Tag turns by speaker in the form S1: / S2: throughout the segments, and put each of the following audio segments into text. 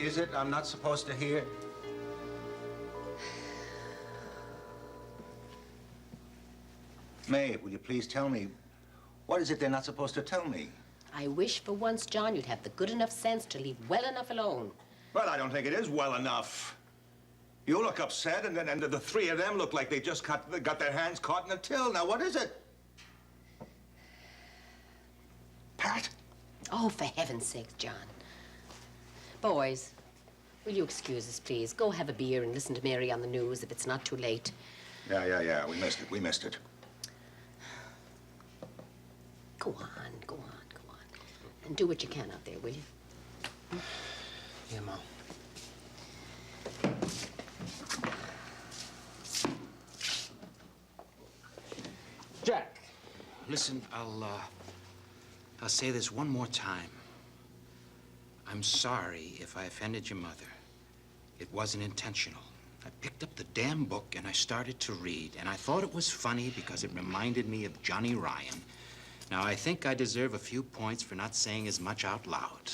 S1: is it I'm not supposed to hear? Maeve, will you please tell me, what is it they're not supposed to tell me?
S2: I wish for once, John, you'd have the good enough sense to leave well enough alone.
S1: Well, I don't think it is well enough. You look upset, and the three of them look like they just got their hands caught in a till. Now, what is it? Pat?
S2: Oh, for heaven's sake, John. Boys, will you excuse us, please? Go have a beer and listen to Mary on the news if it's not too late.
S1: Yeah. We missed it.
S2: Go on. And do what you can out there, will you?
S3: Yeah, Mom. Jack, listen, I'll say this one more time. I'm sorry if I offended your mother. It wasn't intentional. I picked up the damn book and I started to read, and I thought it was funny because it reminded me of Johnny Ryan. Now, I think I deserve a few points for not saying as much out loud.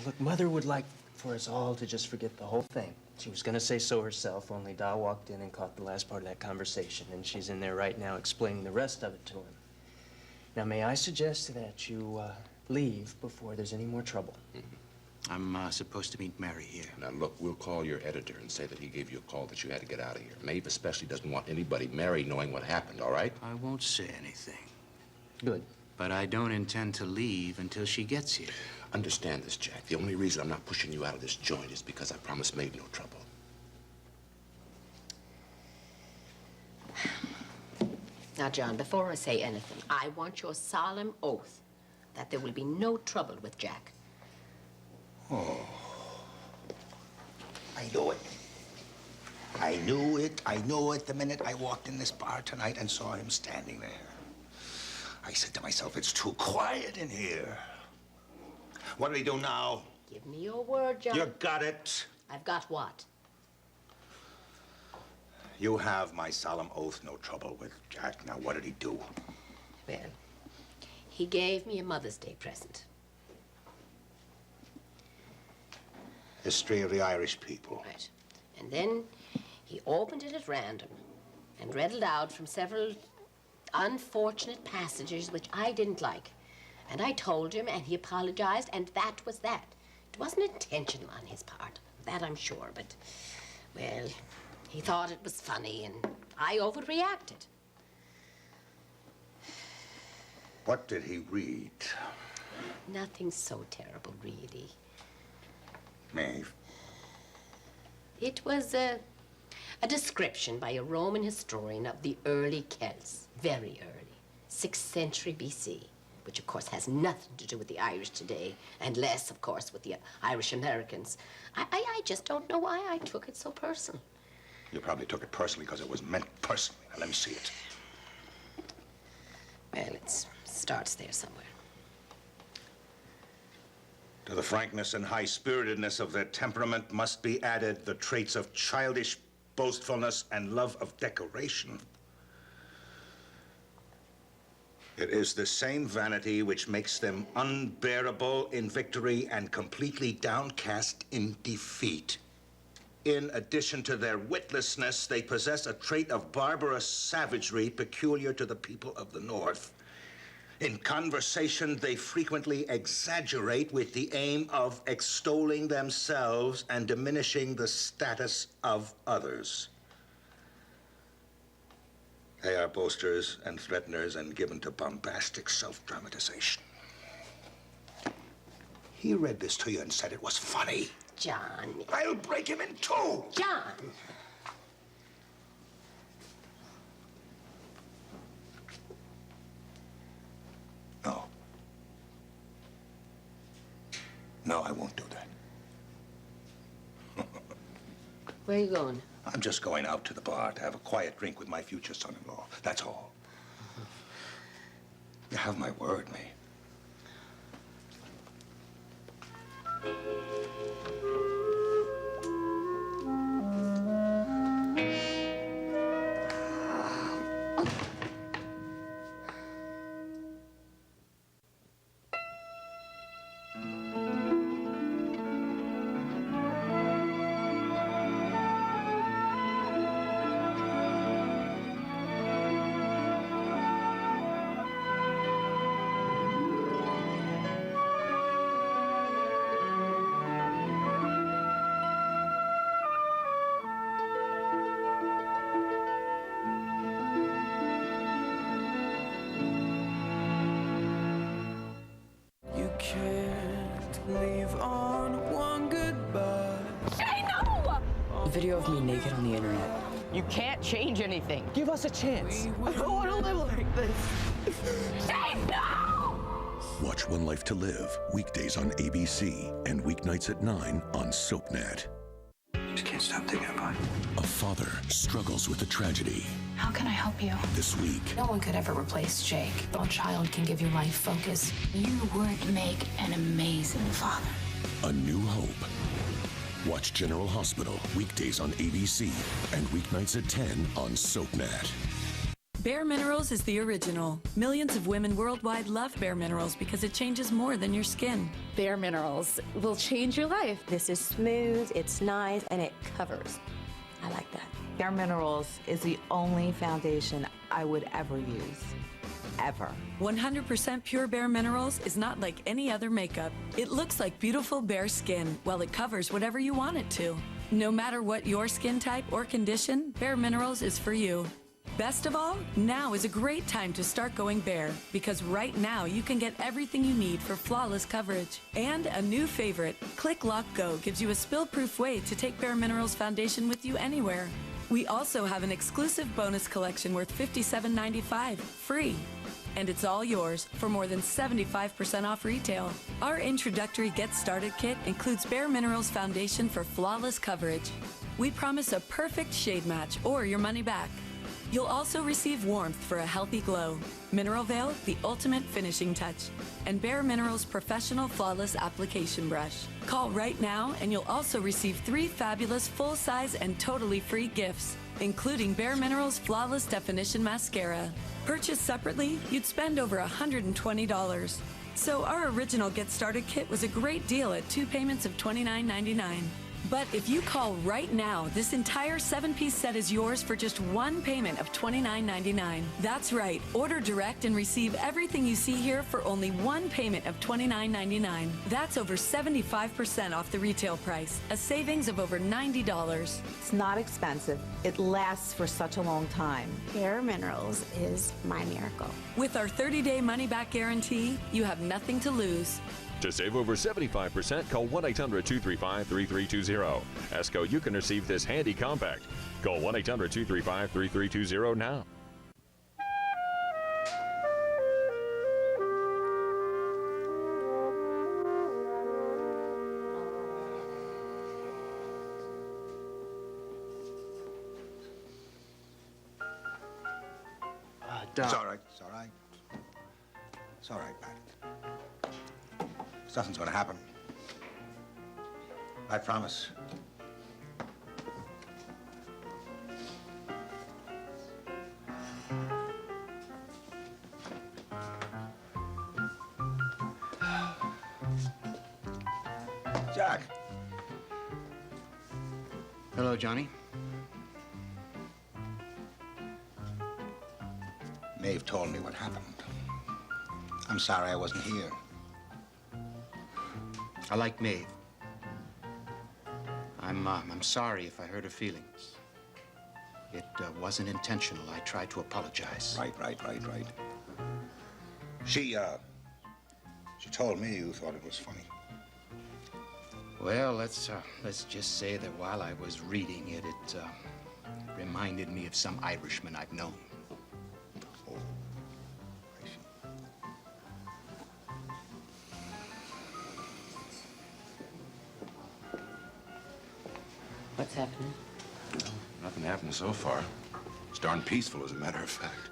S4: Look, Mother would like for us all to just forget the whole thing. She was gonna say so herself, only Da walked in and caught the last part of that conversation, and she's in there right now explaining the rest of it to him. Now, may I suggest that you leave before there's any more trouble?
S3: I'm supposed to meet Mary here.
S5: Now, look, we'll call your editor and say that he gave you a call that you had to get out of here. Maeve especially doesn't want anybody, Mary, knowing what happened, all right?
S3: I won't say anything.
S4: Good.
S3: But I don't intend to leave until she gets here.
S5: Understand this, Jack. The only reason I'm not pushing you out of this joint is because I promised Maeve no trouble.
S2: Now, John, before I say anything, I want your solemn oath that there will be no trouble with Jack.
S1: Oh. I knew it. I knew it the minute I walked in this bar tonight and saw him standing there. I said to myself, it's too quiet in here. What do we do now?
S2: Give me your word, John.
S1: You got it.
S2: I've got what?
S1: You have my solemn oath, no trouble with Jack. Now, what did he do?
S2: Well, he gave me a Mother's Day present.
S1: History of the Irish people.
S2: Right. And then he opened it at random and read aloud from several unfortunate passages which I didn't like. And I told him, and he apologized, and that was that. It wasn't intentional on his part, that I'm sure, but, well, he thought it was funny, and I overreacted.
S1: What did he read?
S2: Nothing so terrible, really.
S1: Maeve.
S2: It was a description by a Roman historian of the early Celts, very early, 6th century BC, which of course has nothing to do with the Irish today, and less, of course, with the Irish Americans. I just don't know why I took it so personal.
S1: You probably took it personally because it was meant personally. Now, let me see it.
S2: Well, it starts there somewhere.
S1: To the frankness and high-spiritedness of their temperament must be added the traits of childish boastfulness and love of decoration. It is the same vanity which makes them unbearable in victory and completely downcast in defeat. In addition to their witlessness, they possess a trait of barbarous savagery peculiar to the people of the North. In conversation, they frequently exaggerate with the aim of extolling themselves and diminishing the status of others. They are boasters and threateners and given to bombastic self-dramatization. He read this to you and said it was funny.
S2: John.
S1: I'll break him in two.
S2: John!
S1: No. No, I won't do that.
S2: Where are you going?
S1: I'm just going out to the bar to have a quiet drink with my future son-in-law. That's all. You have my word, May.
S6: Leave on one goodbye.
S7: Say no!
S8: A video of me naked on the internet.
S7: You can't change anything.
S8: Give us a chance.
S6: I don't want to live like this.
S7: Say no!
S9: Watch One Life to Live, weekdays on ABC and weeknights at 9 on SoapNet.
S10: Just can't stop thinking about it.
S9: A father struggles with a tragedy.
S11: How can I help you?
S9: This week,
S11: No one could ever replace Jake. No child can give you life focus. You would make an amazing father.
S9: a new hope. Watch General Hospital, weekdays on ABC and weeknights at 10 on SoapNet.
S12: Bare Minerals is the original. Millions of women worldwide love Bare Minerals because it changes more than your skin.
S13: Bare Minerals will change your life.
S2: This is smooth, it's nice, and it covers. I like that.
S14: Bare Minerals is the only foundation I would ever use. Ever.
S12: 100% pure Bare Minerals is not like any other makeup. It looks like beautiful bare skin while it covers whatever you want it to. No matter what your skin type or condition, Bare Minerals is for you. Best of all, now is a great time to start going bare because right now you can get everything you need for flawless coverage. And a new favorite, Click Lock Go, gives you a spill-proof way to take Bare Minerals foundation with you anywhere. We also have an exclusive bonus collection worth $57.95, free. And it's all yours for more than 75% off retail. Our introductory Get Started kit includes Bare Minerals foundation for flawless coverage. We promise a perfect shade match or your money back. You'll also receive warmth for a healthy glow, Mineral Veil, the ultimate finishing touch, and Bare Minerals Professional Flawless Application Brush. Call right now and you'll also receive 3 fabulous full-size and totally free gifts, including Bare Minerals Flawless Definition Mascara. Purchased separately, you'd spend over $120. So our original Get Started kit was a great deal at 2 payments of $29.99. But if you call right now, this entire 7-piece set is yours for just 1 payment of $29.99. That's right. Order direct and receive everything you see here for only 1 payment of $29.99. That's over 75% off the retail price, a savings of over $90.
S14: It's not expensive. It lasts for such a long time.
S13: Bare Minerals is my miracle.
S12: With our 30-day money-back guarantee, you have nothing to lose.
S15: To save over 75%, call 1-800-235-3320. ESCO, you can receive this handy compact. Call 1-800-235-3320 now.
S1: It's all right. It's all right. It's all right, Pat. Nothing's gonna happen. I promise. Jack.
S3: Hello, Johnny.
S1: Maeve told me what happened. I'm sorry I wasn't here.
S3: I like Maeve. I'm sorry if I hurt her feelings. It wasn't intentional. I tried to apologize.
S1: Right. She told me you thought it was funny.
S3: Well, let's just say that while I was reading it, it reminded me of some Irishman I've known.
S1: Oh, I see.
S2: What's happening?
S5: Well, nothing happened so far. It's darn peaceful, as a matter of fact.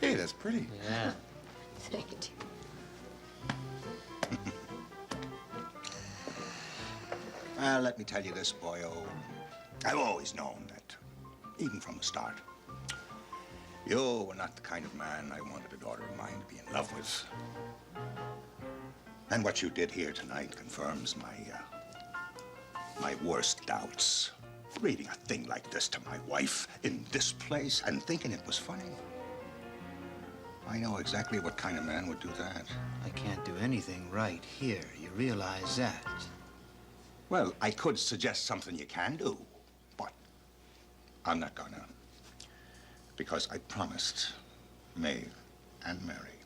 S5: Hey, that's pretty.
S3: Yeah.
S2: Thank you.
S1: Well, let me tell you this, boyo. I've always known that, even from the start, you were not the kind of man I wanted a daughter of mine to be in love with. And what you did here tonight confirms my worst doubts. Reading a thing like this to my wife in this place and thinking it was funny. I know exactly what kind of man would do that.
S3: I can't do anything right here. You realize that?
S1: Well, I could suggest something you can do, but I'm not gonna. Because I promised Maeve and Mary.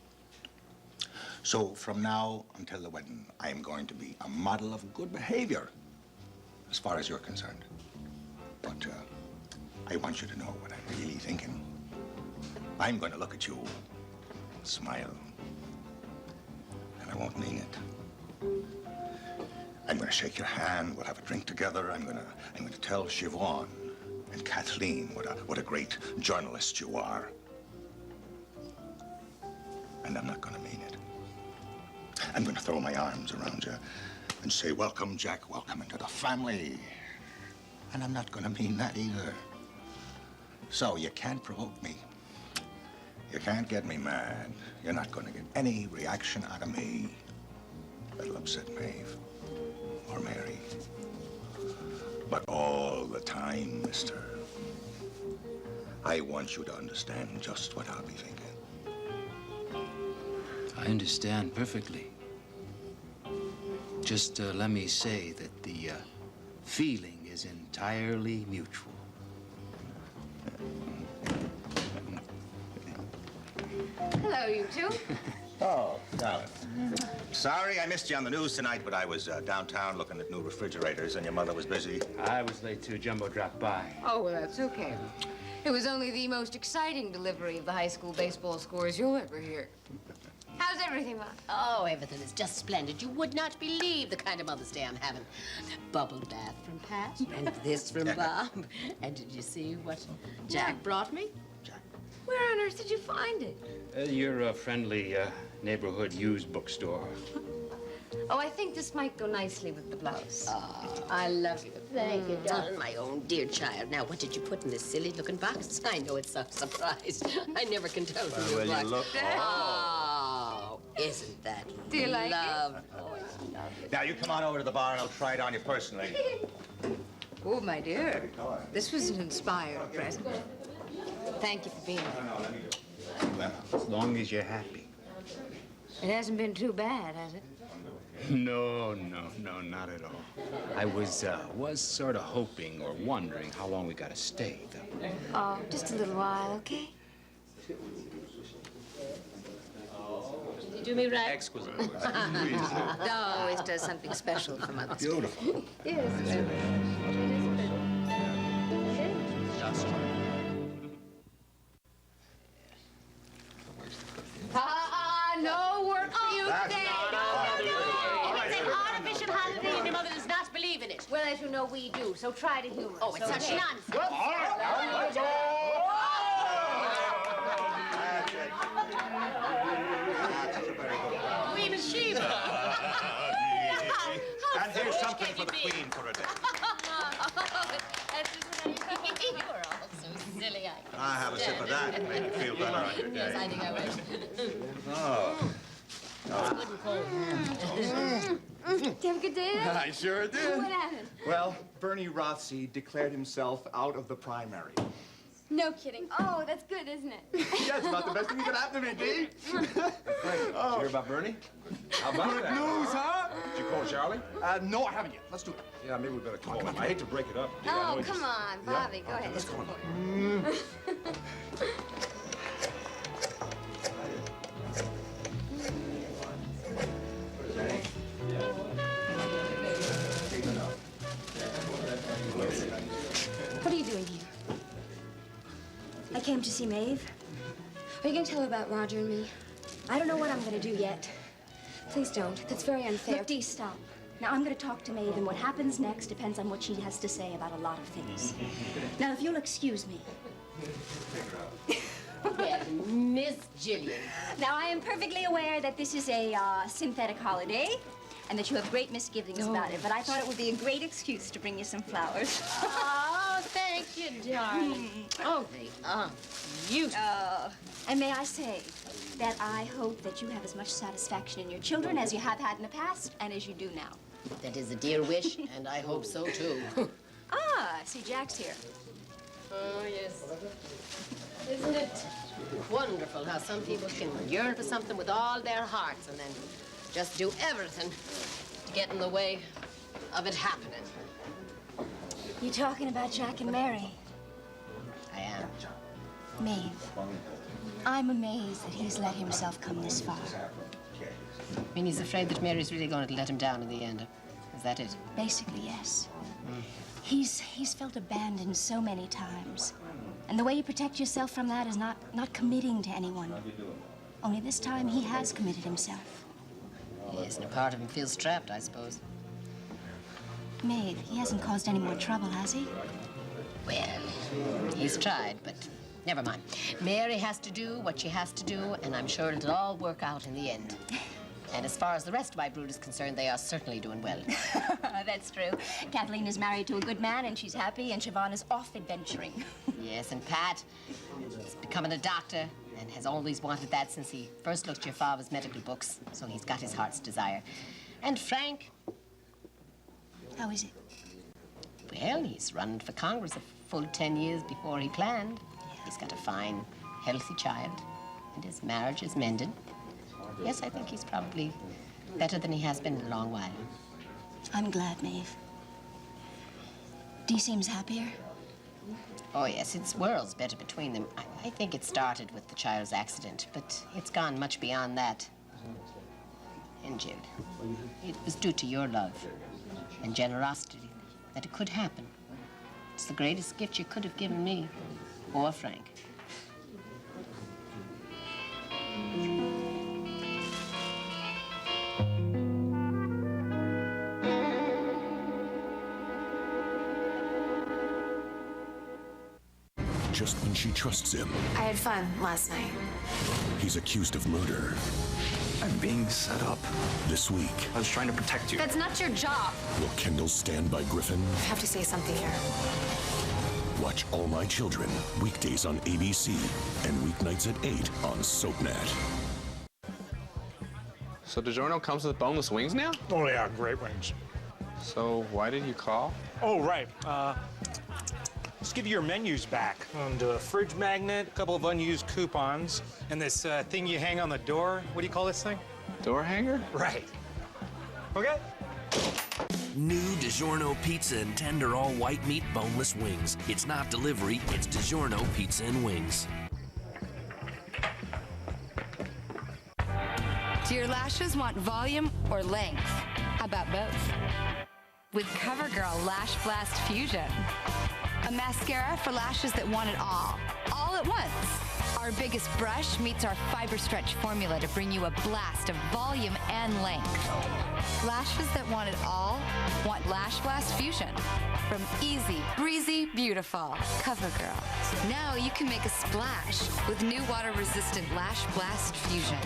S1: So from now until the wedding, I am going to be a model of good behavior, as far as you're concerned. But I want you to know what I'm really thinking. I'm going to look at you, smile, and I won't mean it. I'm going to shake your hand. We'll have a drink together. I'm going to tell Siobhan and Kathleen what a great journalist you are. And I'm not going to mean it. I'm going to throw my arms around you and say, welcome, Jack, welcome into the family. And I'm not going to mean that either. So you can't provoke me. You can't get me mad. You're not going to get any reaction out of me that'll upset Maeve or Mary. But all the time, mister, I want you to understand just what I'll be thinking.
S3: I understand perfectly. Just let me say that the feeling is entirely mutual.
S2: Hello, you two.
S1: Oh, darling. Sorry I missed you on the news tonight, but I was downtown looking at new refrigerators, and your mother was busy.
S3: I was late too. Jumbo dropped by.
S16: Oh, well, that's okay. It was only the most exciting delivery of the high school baseball scores you'll ever hear. How's everything, Mom?
S2: Oh, everything is just splendid. You would not believe the kind of Mother's Day I'm having. Bubble bath from Pat, and this from Bob. And did you see what Jack brought me?
S16: Where on earth did you find it?
S3: Your friendly neighborhood used bookstore.
S16: Oh, I think this might go nicely with the blouse.
S2: Oh, I love you. Thank you, darling. My own dear child. Now, what did you put in this silly-looking box? I know it's a surprise. I never can tell from your box.
S1: Look.
S2: Oh, isn't that
S16: Do you like it?
S2: Oh, it's lovely.
S1: Now, you come on over to the bar, and I'll try it on you personally.
S16: Oh, my dear. This was an inspired present. Thank you for being here.
S3: Well, as long as you're happy.
S16: It hasn't been too bad, has it?
S3: No, not at all. I was sort of hoping or wondering how long we got to stay, though.
S16: Oh, just a little while, okay?
S2: Did you do me right?
S3: Exquisite.
S16: Doll always does something special for Mother's Day.
S1: Beautiful.
S16: Yes. No work for you today.
S2: It's an artificial holiday and your mother does not believe in it.
S16: Well, as you know, we do, so try to humor us.
S2: Oh, it's such nonsense. Queen of Sheba.
S1: And here's something for the Queen for a day.
S2: You are all so silly.
S1: I have a sip of that and make you feel better on your day.
S2: Yes, I think I will.
S1: Oh.
S2: It's good and cold.
S16: Did you have a good day then?
S10: I sure did.
S16: What happened?
S10: Well, Bernie Rothsey declared himself out of the primary.
S13: No kidding. Oh, that's good, isn't it?
S10: Yeah, it's about the best thing that could happen to me, Dee.
S5: Did you hear about Bernie? How about
S10: Good
S5: that?
S10: news, huh?
S5: Did you call Charlie?
S10: No, I haven't yet. Let's do it.
S5: Yeah, maybe we better call him. I hate to break it up. Dee. I know
S16: Oh,
S5: you
S16: come
S5: just-
S16: on, Bobby. Go ahead.
S5: Let's go.
S13: What are you doing here? I came to see Maeve. Are you going to tell her about Roger and me? I don't know what I'm going to do yet. Please don't. That's very unfair. Look, Dee, stop. Now, I'm going to talk to Maeve, and what happens next depends on what she has to say about a lot of things. Now, if you'll excuse me.
S2: Yes, Miss Jillian.
S13: Now, I am perfectly aware that this is a synthetic holiday, and that you have great misgivings about it, but I thought it would be a great excuse to bring you some flowers.
S2: Oh, thank you, darling. Oh, they are beautiful.
S13: And may I say that I hope that you have as much satisfaction in your children as you have had in the past and as you do now.
S2: That is a dear wish, and I hope so, too.
S13: I see Jack's here.
S2: Oh, yes. Isn't it wonderful how some people can yearn for something with all their hearts and then just do everything to get in the way of it happening?
S13: You talking about Jack and Mary?
S2: I am.
S13: Maeve, I'm amazed that he's let himself come this far.
S2: mean, he's afraid that Mary's really going to let him down in the end. Is that it?
S17: Basically, yes. He's felt abandoned so many times. And the way you protect yourself from that is not committing to anyone. Only this time, he has committed himself.
S2: Yes, and a part of him feels trapped, I suppose.
S17: Maeve, he hasn't caused any more trouble, has he?
S2: Well, he's tried, but never mind. Mary has to do what she has to do, and I'm sure it'll all work out in the end. And as far as the rest of my brood is concerned, they are certainly doing well.
S17: That's true. Kathleen is married to a good man, and she's happy, and Siobhan is off adventuring.
S2: Yes, and Pat is becoming a doctor and has always wanted that since he first looked at your father's medical books, so he's got his heart's desire. And Frank...
S17: How is it?
S2: Well, he's run for Congress a full 10 years before he planned. He's got a fine, healthy child, and his marriage is mended. Yes, I think he's probably better than he has been in a long while.
S17: I'm glad, Maeve. Dee seems happier.
S2: Oh, yes, it's worlds better between them. I think it started with the child's accident, but it's gone much beyond that. And, Jill, it was due to your love and generosity that it could happen. It's the greatest gift you could have given me, or Frank.
S9: Just when she trusts him,
S11: I had fun last night.
S9: he's accused of murder.
S18: I'm being set up.
S9: This week,
S18: I was trying to protect you.
S11: That's not your job.
S9: will Kendall stand by Griffin?
S11: I have to say something here.
S9: Watch All My Children, weekdays on ABC and weeknights at 8 on SoapNet.
S19: So DiGiorno comes with boneless wings now?
S20: Oh, yeah, great wings.
S19: So why did you call?
S20: Oh, right. Let's give you your menus back. And a fridge magnet, a couple of unused coupons, and this thing you hang on the door. What do you call this thing?
S19: Door hanger?
S20: Right. Okay.
S21: New DiGiorno pizza and tender all-white meat boneless wings. It's not delivery, it's DiGiorno pizza and wings.
S22: Do your lashes want volume or length? How about both? With CoverGirl Lash Blast Fusion. A mascara for lashes that want it all at once. Our biggest brush meets our Fiber Stretch formula to bring you a blast of volume and length. Lashes that want it all want Lash Blast Fusion. From easy, breezy, beautiful, CoverGirl. Now you can make a splash with new water-resistant Lash Blast Fusion.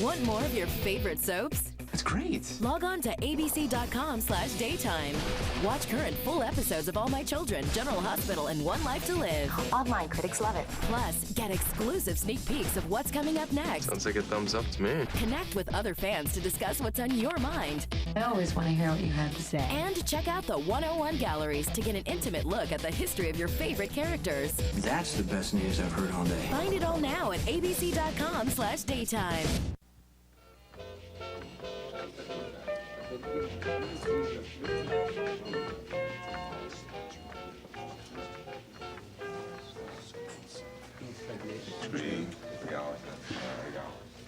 S23: Want more of your favorite soaps?
S18: That's great.
S23: Log on to abc.com/daytime. Watch current full episodes of All My Children, General Hospital, and One Life to Live.
S11: Online critics love it.
S23: Plus, get exclusive sneak peeks of what's coming up next.
S19: Sounds like a thumbs up to me.
S23: Connect with other fans to discuss what's on your mind.
S11: I always want to hear what you have to say.
S23: And check out the 101 galleries to get an intimate look at the history of your favorite characters.
S18: That's the best news I've heard all day.
S23: Find it all now at abc.com/daytime.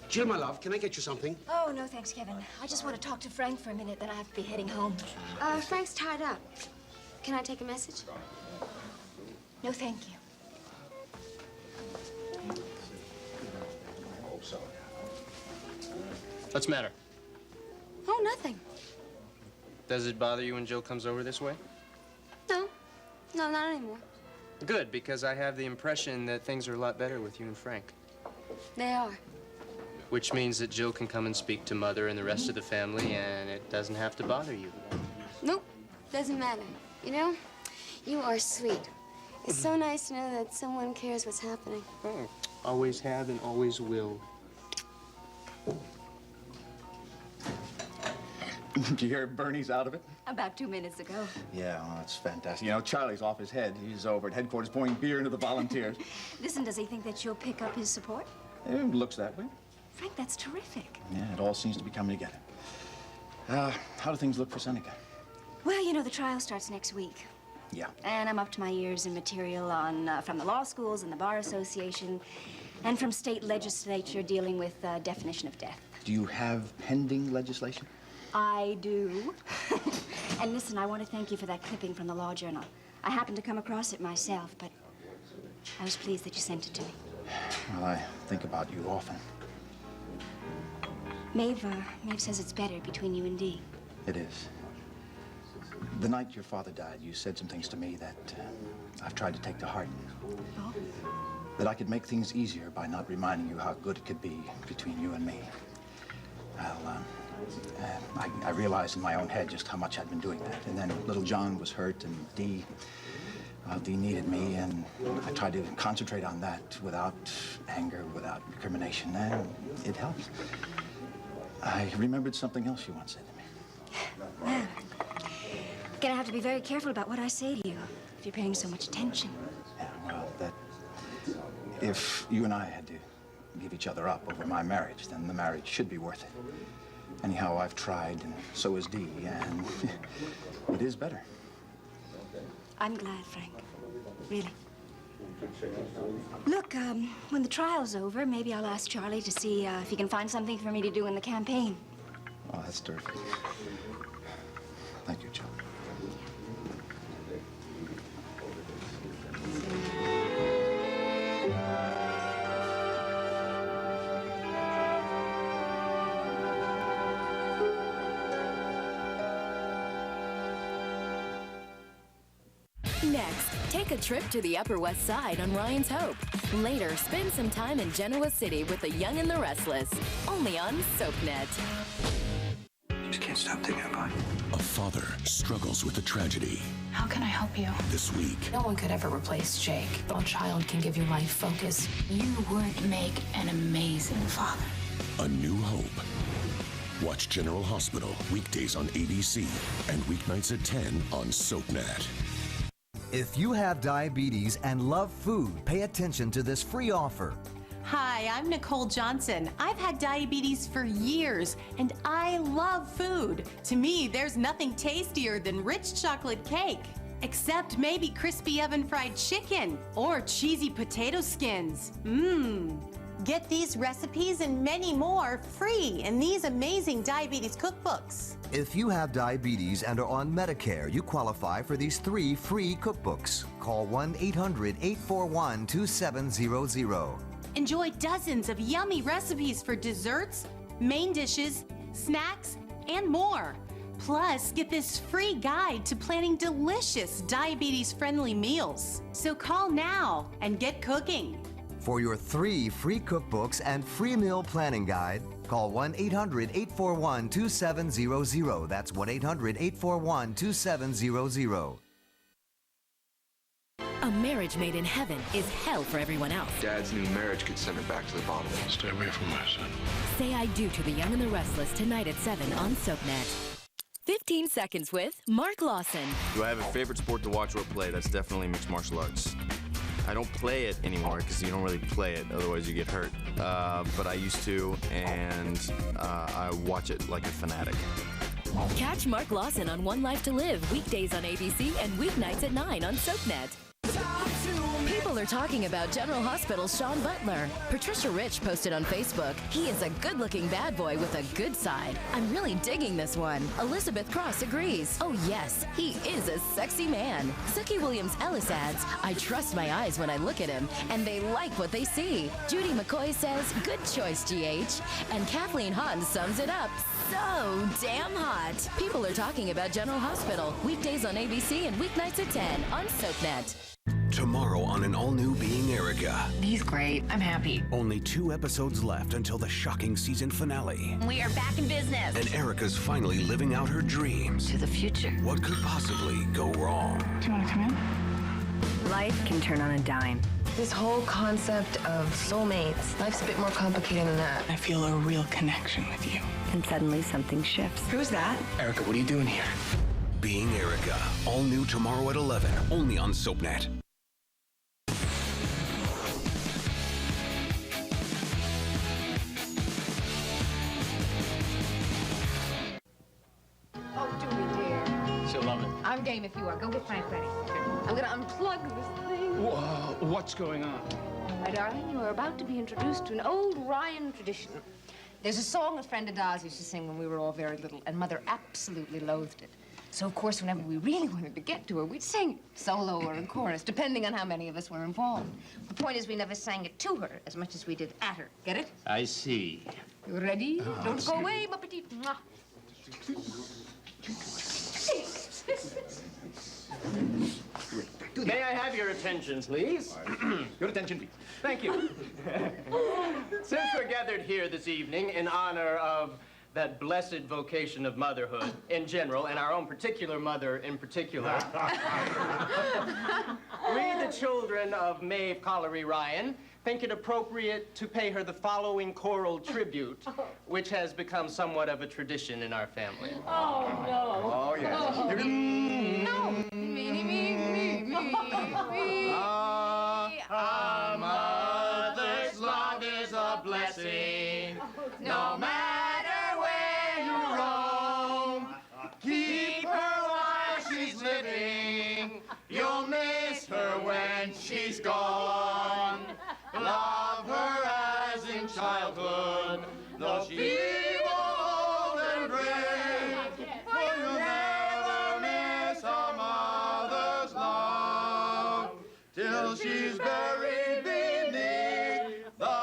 S24: Jill, my love, can I get you something?
S17: Oh, no, thanks, Kevin. I just want to talk to Frank for a minute, then I have to be heading home.
S13: Frank's tied up. Can I take a message?
S17: No, thank you.
S4: What's the matter?
S13: Oh, nothing.
S4: Does it bother you when Jill comes over this way?
S13: No. No, not anymore.
S4: Good, because I have the impression that things are a lot better with you and Frank.
S13: They are.
S4: Which means that Jill can come and speak to Mother and the rest of the family, and it doesn't have to bother you.
S13: Nope. Doesn't matter. You know, you are sweet. It's so nice to know that someone cares what's happening.
S4: Oh, always have and always will.
S10: Did you hear Bernie's out of it?
S17: About 2 minutes ago.
S10: Yeah, oh, that's fantastic. You know, Charlie's off his head. He's over at headquarters pouring beer into the volunteers.
S17: Listen, does he think that you'll pick up his support?
S10: It looks that way.
S17: Frank, that's terrific.
S10: Yeah, it all seems to be coming together. How do things look for Seneca?
S17: Well, you know, the trial starts next week.
S10: Yeah.
S17: And I'm up to my ears in material on from the law schools and the Bar Association and from state legislature dealing with definition of death.
S10: Do you have pending legislation?
S13: I do. And listen, I want to thank you for that clipping from the Law Journal. I happened to come across it myself, but I was pleased that you sent it to me.
S10: Well, I think about you often.
S13: Maeve says it's better between you and Dee.
S10: It is. The night your father died, you said some things to me that I've tried to take to heart.
S13: Oh?
S10: That I could make things easier by not reminding you how good it could be between you and me. I realized in my own head just how much I'd been doing that. And then little John was hurt, and Dee needed me, and I tried to concentrate on that without anger, without recrimination, and it helps. I remembered something else you once said to me.
S13: Well, I'm gonna have to be very careful about what I say to you if you're paying so much attention.
S10: Yeah, well, that if you and I had to give each other up over my marriage, then the marriage should be worth it. Anyhow, I've tried, and so has Dee, and it is better.
S13: I'm glad, Frank. Really. Look, when the trial's over, maybe I'll ask Charlie to see if he can find something for me to do in the campaign.
S10: Oh, that's terrific. Thank you, Joe.
S23: Next, take a trip to the Upper West Side on Ryan's Hope. Later, spend some time in Genoa City with the Young and the Restless. Only on SoapNet.
S18: Just can't stop thinking about it.
S9: A father struggles with a tragedy.
S11: How can I help you?
S9: This week,
S11: No one could ever replace Jake. A child can give you life focus. You would make an amazing father.
S9: A New Hope. Watch General Hospital weekdays on ABC and weeknights at 10 on SoapNet.
S6: If you have diabetes and love food, pay attention to this free offer.
S7: Hi, I'm Nicole Johnson. I've had diabetes for years, and I love food. To me, there's nothing tastier than rich chocolate cake, except maybe crispy oven-fried chicken or cheesy potato skins. Get these recipes and many more free in these amazing diabetes cookbooks.
S6: If you have diabetes and are on Medicare, you qualify for these 3 free cookbooks. Call 1-800-841-2700.
S7: Enjoy dozens of yummy recipes for desserts, main dishes, snacks, and more. Plus, get this free guide to planning delicious diabetes-friendly meals. So call now and get cooking.
S6: For your 3 free cookbooks and free meal planning guide, call 1-800-841-2700. That's 1-800-841-2700.
S23: A marriage made in heaven is hell for everyone else.
S19: Dad's new marriage could send her back to the bottom. Stay away from my son.
S23: Say I do to the Young and the Restless tonight at 7 on SoapNet. 15 Seconds with Mark Lawson.
S8: Do I have a favorite sport to watch or play? That's definitely mixed martial arts. I don't play it anymore because you don't really play it, otherwise you get hurt. But I used to, and I watch it like a fanatic.
S23: Catch Mark Lawson on One Life to Live weekdays on ABC and weeknights at 9 on SoapNet. People are talking about General Hospital's Sean Butler. Patricia Rich posted on Facebook, he is a good-looking bad boy with a good side. I'm really digging this one. Elizabeth Cross agrees. Oh yes, he is a sexy man. Suki Williams-Ellis adds, I trust my eyes when I look at him, and they like what they see. Judy McCoy says, good choice, GH. And Kathleen Hahn sums it up, so damn hot. People are talking about General Hospital, weekdays on ABC and weeknights at 10 on SoapNet.
S9: Tomorrow on an all-new Being Erica.
S22: He's great. I'm happy.
S9: Only 2 episodes left until the shocking season finale.
S22: We are back in business.
S9: And Erica's finally living out her dreams.
S22: To the future.
S9: What could possibly go wrong?
S22: Do you want to come in?
S14: Life can turn on a dime. This whole concept of soulmates, life's a bit more complicated than that.
S25: I feel a real connection with you.
S14: And suddenly something shifts.
S25: Who's that?
S18: Erica, what are you doing here?
S9: Being Erica. All new tomorrow at 11, only on SoapNet.
S16: Oh, do me, dear.
S18: She'll love it.
S16: I'm game if you are. Go get Frank ready. I'm gonna unplug this thing.
S18: What's going on?
S16: My darling, you are about to be introduced to an old Ryan tradition. There's a song a friend of Da's used to sing when we were all very little, and Mother absolutely loathed it. So, of course, whenever we really wanted to get to her, we'd sing it, solo or in chorus, depending on how many of us were involved. The point is we never sang it to her as much as we did at her. Get it?
S1: I see.
S16: You ready? Don't go away, ma petite. Mwah.
S1: May I have your attention, please?
S3: Your attention, please.
S1: Thank you. Since we're gathered here this evening in honor of that blessed vocation of motherhood in general, and our own particular mother in particular, we, the children of Maeve Collery Ryan, think it appropriate to pay her the following choral tribute, which has become somewhat of a tradition in our family.
S16: Oh, no.
S3: Oh, yes.
S16: Oh. No. Me.
S1: Our mother's love is a blessing, no matter where you roam. Keep her while she's living, you'll miss her when she's gone. Love her as in childhood, though she be old and gray, for you'll never miss a mother's love till she's buried beneath the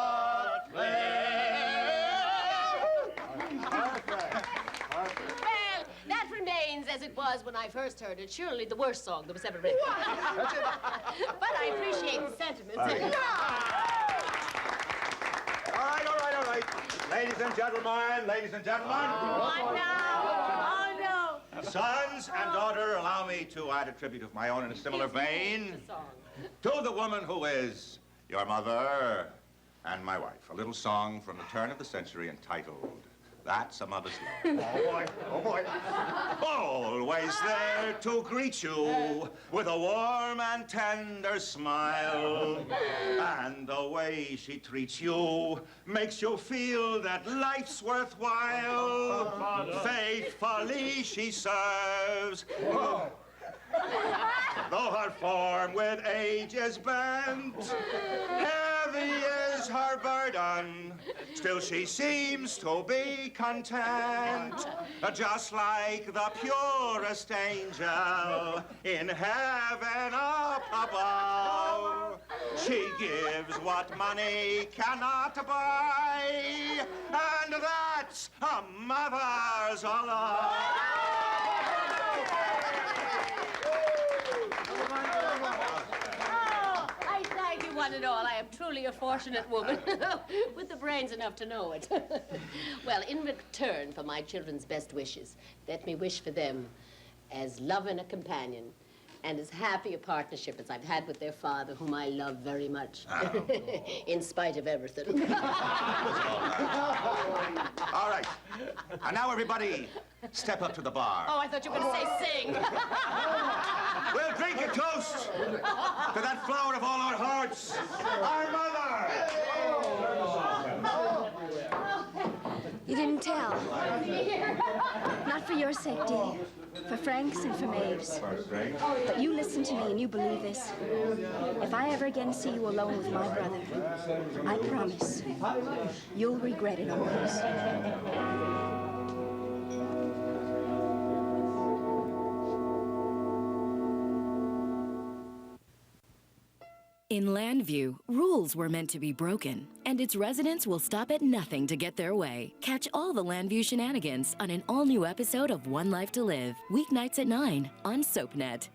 S2: Well, that remains as it was when I first heard it. Surely the worst song that was ever written. But I appreciate the sentiments.
S3: All right. Ladies and gentlemen.
S2: Oh, no.
S3: Sons and daughter, allow me to add a tribute of my own in a similar vein to the woman who is your mother and my wife. A little song from the turn of the century entitled, That's a Mother's Love. Oh, boy. Always there to greet you with a warm and tender smile. And the way she treats you makes you feel that life's worthwhile. Faithfully she serves. Though her form with age is bent, heavy is her burden, still she seems to be content, just like the purest angel in heaven up above. She gives what money cannot buy, and that's a mother's love.
S2: I thank you one and all. I am truly a fortunate woman with the brains enough to know it. Well, in return for my children's best wishes, let me wish for them as loving a companion and as happy a partnership as I've had with their father, whom I love very much, in spite of everything.
S3: All right. And now, everybody, step up to the bar.
S2: Oh, I thought you were going to say sing.
S3: We'll drink a toast to that flower of all our hearts, our mother.
S13: You didn't tell. Not for your sake, Dee. For Frank's and for Maeve's. But you listen to me and you believe this. If I ever again see you alone with my brother, I promise you'll regret it always.
S23: In Landview, rules were meant to be broken, and its residents will stop at nothing to get their way. Catch all the Landview shenanigans on an all-new episode of One Life to Live, weeknights at 9 on SoapNet.